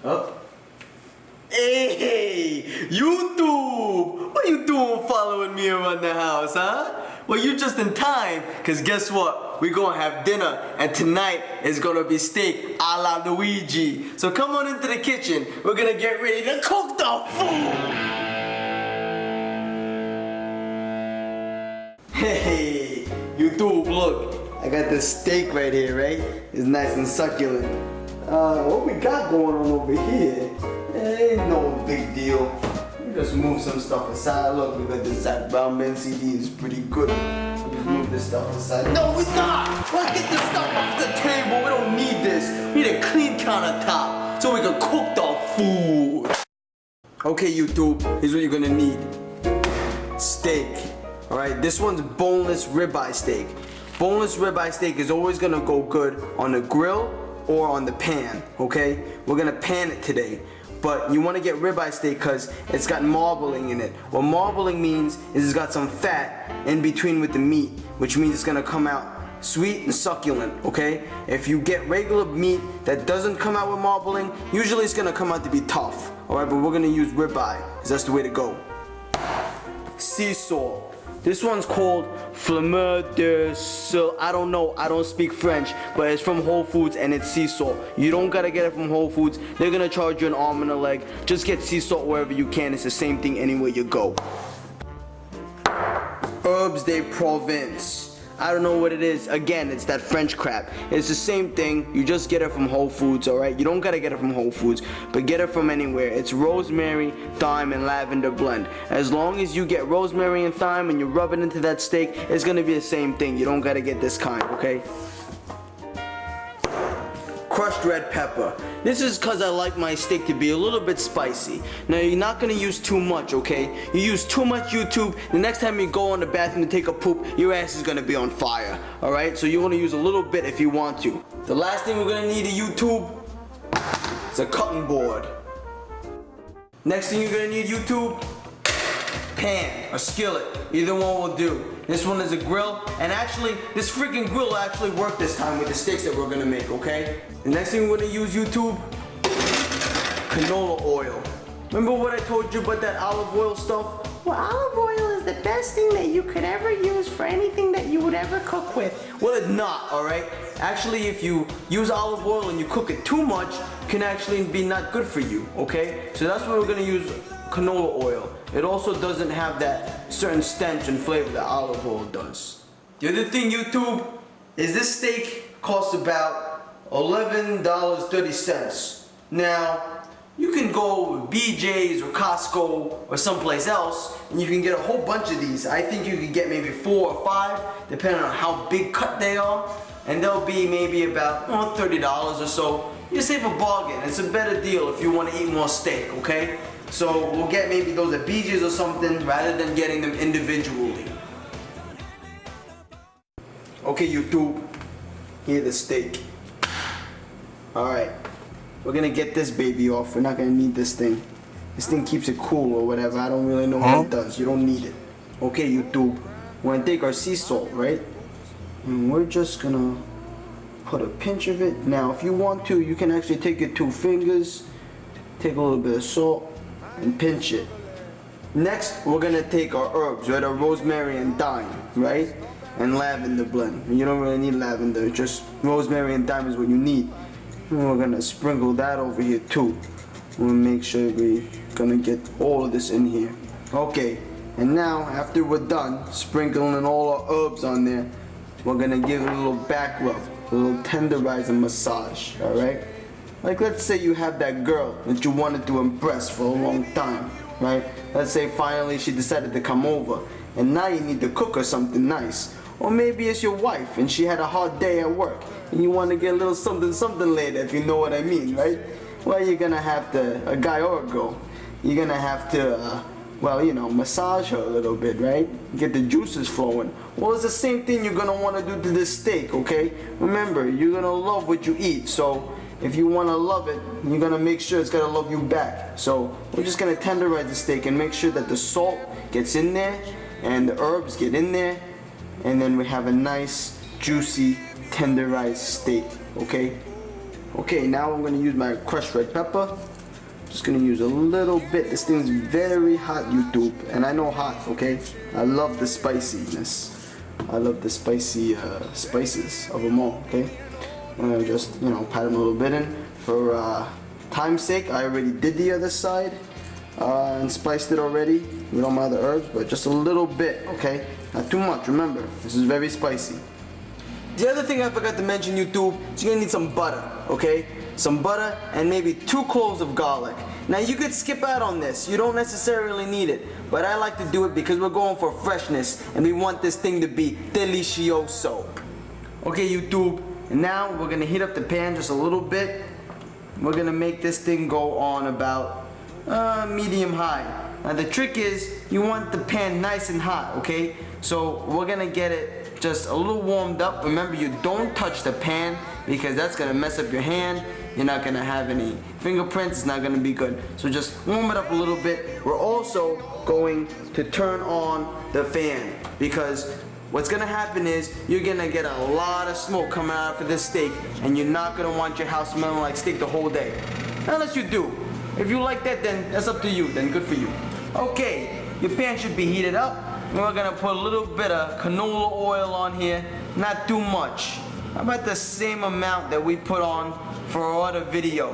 Oh. Hey, YouTube! What you doing following me around the house, huh? Well, you're just in time, because guess what? We're going to have dinner, and tonight is going to be steak a la Luigi. So come on into the kitchen. We're going to get ready to cook the food. Hey, YouTube, look. I got this steak right here, right? It's nice and succulent. What we got going on over here? Ain't no big deal. We just move some stuff aside. Look, we got this Zach Brown Man CD. It's pretty good. We just move this stuff aside. No, we not! Let's get this stuff off the table. We don't need this. We need a clean countertop so we can cook the food. Okay, YouTube, here's what you're gonna need. Steak. Alright, this one's boneless ribeye steak. Boneless ribeye steak is always gonna go good on the grill or on the pan, okay? We're gonna pan it today. But you wanna get ribeye steak because it's got marbling in it. What marbling means is it's got some fat in between with the meat, which means it's gonna come out sweet and succulent, okay? If you get regular meat that doesn't come out with marbling, usually it's gonna come out to be tough, alright? But we're gonna use ribeye because that's the way to go. Sea salt. This one's called Fleur de Sel. I don't know, I don't speak French, but it's from Whole Foods and it's sea salt. You don't gotta get it from Whole Foods. They're gonna charge you an arm and a leg. Just get sea salt wherever you can. It's the same thing anywhere you go. Herbes de Provence. I don't know what it is. Again, it's that French crap. It's the same thing. You just get it from Whole Foods, alright? You don't gotta get it from Whole Foods, but get it from anywhere. It's rosemary, thyme, and lavender blend. As long as you get rosemary and thyme and you rub it into that steak, it's gonna be the same thing. You don't gotta get this kind, okay? Crushed red pepper. This is because I like my steak to be a little bit spicy. Now you're not going to use too much, okay? You use too much, YouTube, the next time you go in the bathroom to take a poop, your ass is going to be on fire, alright? So you want to use a little bit if you want to. The last thing we're going to need at YouTube is a cutting board. Next thing you're going to need, YouTube, pan or skillet. Either one will do. This one is a grill, and actually, this freaking grill actually worked this time with the steaks that we're gonna make, okay? The next thing we're gonna use, YouTube, canola oil. Remember what I told you about that olive oil stuff? Well, olive oil is the best thing that you could ever use for anything that you would ever cook with. Well, it's not, alright? Actually, if you use olive oil and you cook it too much, it can actually be not good for you, okay? So that's why we're gonna use canola oil. It also doesn't have that certain stench and flavor that olive oil does. The other thing, YouTube, is this steak costs about $11.30. Now, you can go with BJ's or Costco or someplace else and you can get a whole bunch of these. I think you can get maybe 4 or 5 depending on how big cut they are, and they'll be maybe about $30 or so. You save a bargain. It's a better deal if you want to eat more steak, okay? So we'll get maybe those at BJ's or something rather than getting them individually. Okay, YouTube, here's the steak. Alright, we're gonna get this baby off. We're not gonna need this thing. This thing keeps it cool or whatever. I don't really know what it does. You don't need it. Okay, YouTube, we're gonna take our sea salt, right? And we're just gonna put a pinch of it. Now, if you want to, you can actually take your 2 fingers, take a little bit of salt, and pinch it. Next, we're gonna take our herbs, right? Our rosemary and thyme, right? And lavender blend. You don't really need lavender, just rosemary and thyme is what you need. And we're gonna sprinkle that over here too. We'll make sure we're gonna get all of this in here. Okay, and now after we're done sprinkling all our herbs on there, we're gonna give it a little back rub, a little tenderize and massage, alright? Like let's say you have that girl that you wanted to impress for a long time, right? Let's say finally she decided to come over and now you need to cook her something nice. Or maybe it's your wife and she had a hard day at work and you want to get a little something later, if you know what I mean, right? Well, you're gonna have to, a guy or a girl, you're gonna have to, well, you know, massage her a little bit, right? Get the juices flowing. Well, it's the same thing you're gonna want to do to this steak, okay? Remember, you're gonna love what you eat, so if you want to love it, you're going to make sure it's going to love you back. So we're just going to tenderize the steak and make sure that the salt gets in there and the herbs get in there, and then we have a nice juicy tenderized steak, okay? Okay, now I'm gonna use my crushed red pepper. Just gonna use a little bit. This thing's very hot, YouTube, and I know hot, okay? I love the spiciness. I love the spicy spices of them all, okay? I'm gonna just, pat them a little bit in. For time's sake, I already did the other side and spiced it already with all my other herbs, but just a little bit, okay? Not too much, remember, this is very spicy. The other thing I forgot to mention, YouTube, is you're gonna need some butter, okay? Some butter and maybe 2 cloves of garlic. Now you could skip out on this, you don't necessarily need it, but I like to do it because we're going for freshness and we want this thing to be delicioso. Okay, YouTube, and now we're gonna heat up the pan just a little bit. We're gonna make this thing go on about medium high. Now the trick is you want the pan nice and hot, okay? So we're gonna get it just a little warmed up. Remember, you don't touch the pan because that's gonna mess up your hand. You're not gonna have any fingerprints, it's not gonna be good. So just warm it up a little bit. We're also going to turn on the fan because what's gonna happen is you're gonna get a lot of smoke coming out of this steak and you're not gonna want your house smelling like steak the whole day. Unless you do. If you like that, then that's up to you, then good for you. Okay, your pan should be heated up. And we're gonna put a little bit of canola oil on here, not too much. About the same amount that we put on for our other video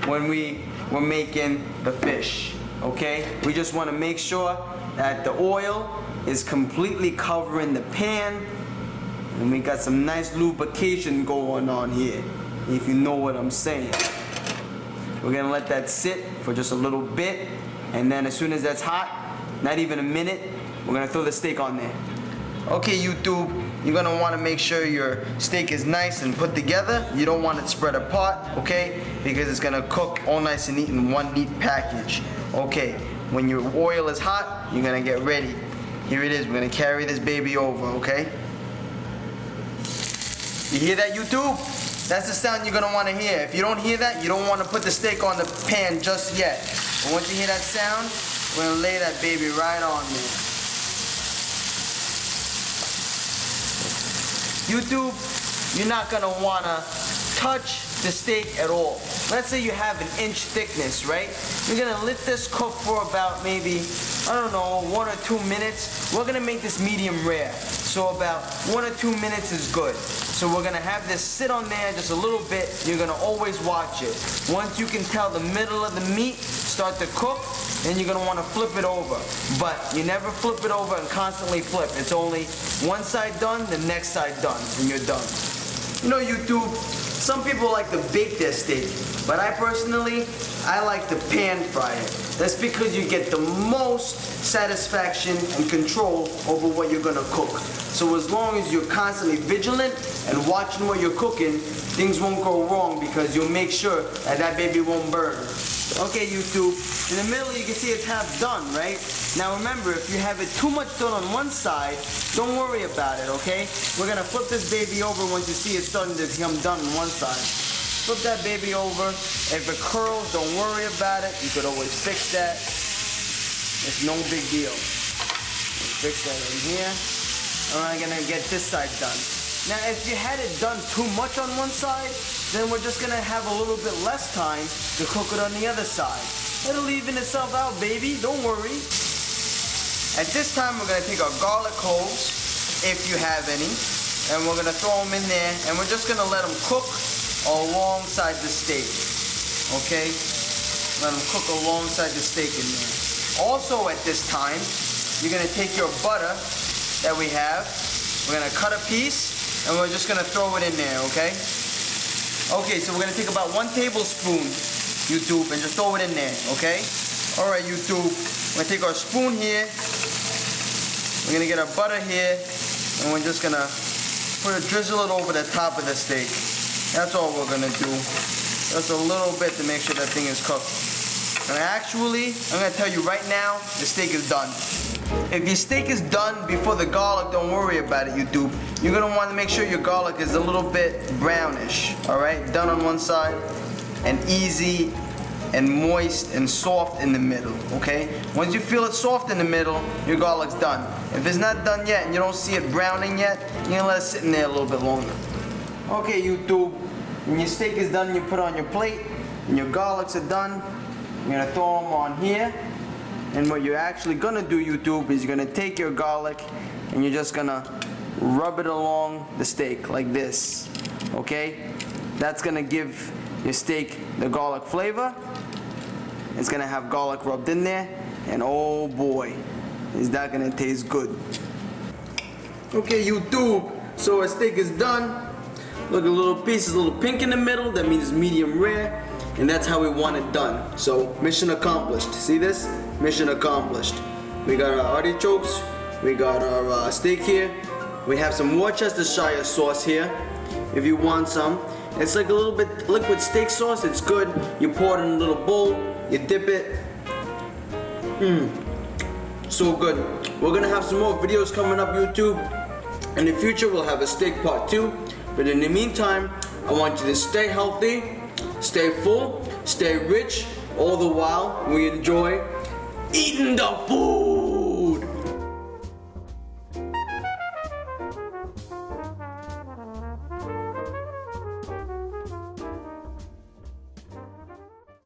when we were making the fish, okay? We just wanna make sure that the oil is completely covering the pan and we got some nice lubrication going on here, if you know what I'm saying. We're gonna let that sit for just a little bit and then as soon as that's hot, not even a minute, we're gonna throw the steak on there. Okay, YouTube, you're gonna wanna make sure your steak is nice and put together. You don't want it spread apart, okay? Because it's gonna cook all nice and neat in one neat package. Okay, when your oil is hot, you're gonna get ready. Here it is, we're gonna carry this baby over, okay? You hear that, YouTube? That's the sound you're gonna wanna hear. If you don't hear that, you don't wanna put the steak on the pan just yet. But once you hear that sound, we're gonna lay that baby right on there. YouTube, you're not gonna wanna touch the steak at all. Let's say you have an inch thickness, right? You're gonna let this cook for about maybe, I don't know, 1 or 2 minutes. We're gonna make this medium rare. So about 1 or 2 minutes is good. So we're gonna have this sit on there just a little bit. You're gonna always watch it. Once you can tell the middle of the meat start to cook, then you're gonna wanna flip it over. But you never flip it over and constantly flip. It's only one side done, the next side done, and you're done. You know, YouTube, some people like to bake their steak, but I personally like to pan fry it. That's because you get the most satisfaction and control over what you're gonna cook. So as long as you're constantly vigilant and watching what you're cooking, things won't go wrong because you'll make sure that that baby won't burn. Okay, YouTube, in the middle you can see it's half done, right? Now remember, if you have it too much done on one side, don't worry about it, okay? We're gonna flip this baby over once you see it starting to become done on one side. Flip that baby over. If it curls, don't worry about it. You could always fix that. It's no big deal. Let's fix that in here. And we're gonna get this side done. Now, if you had it done too much on one side, then we're just gonna have a little bit less time to cook it on the other side. It'll even itself out, baby. Don't worry. At this time, we're gonna take our garlic cloves, if you have any, and we're gonna throw them in there, and we're just gonna let them cook alongside the steak, okay? Let them cook alongside the steak in there. Also at this time, you're gonna take your butter that we have, we're gonna cut a piece, and we're just gonna throw it in there, okay? Okay, so we're gonna take about 1 tablespoon, YouTube, and just throw it in there, okay? All right, YouTube, we're gonna take our spoon here, we're gonna get our butter here, and we're just gonna drizzle it over the top of the steak. That's all we're gonna do. Just a little bit to make sure that thing is cooked. And actually, I'm gonna tell you right now, the steak is done. If your steak is done before the garlic, don't worry about it, YouTube. You're gonna want to make sure your garlic is a little bit brownish, all right? Done on one side, and easy, and moist, and soft in the middle, okay? Once you feel it soft in the middle, your garlic's done. If it's not done yet, and you don't see it browning yet, you're gonna let it sit in there a little bit longer. Okay, YouTube, When your steak is done, you put it on your plate, and your garlics are done. You're gonna throw them on here. And what you're actually gonna do, YouTube, is you're gonna take your garlic and you're just gonna rub it along the steak like this. Okay? That's gonna give your steak the garlic flavor. It's gonna have garlic rubbed in there, and oh boy, is that gonna taste good. Okay, YouTube, so our steak is done. Look, a little piece is a little pink in the middle, that means it's medium rare, and that's how we want it done. So, mission accomplished. See this? Mission accomplished. We got our artichokes, we got our steak here, we have some Worcestershire sauce here, if you want some. It's like a little bit liquid steak sauce, it's good. You pour it in a little bowl, you dip it. So good. We're gonna have some more videos coming up, YouTube. In the future, we'll have a steak part 2. But in the meantime, I want you to stay healthy, stay full, stay rich, all the while we enjoy eating the food.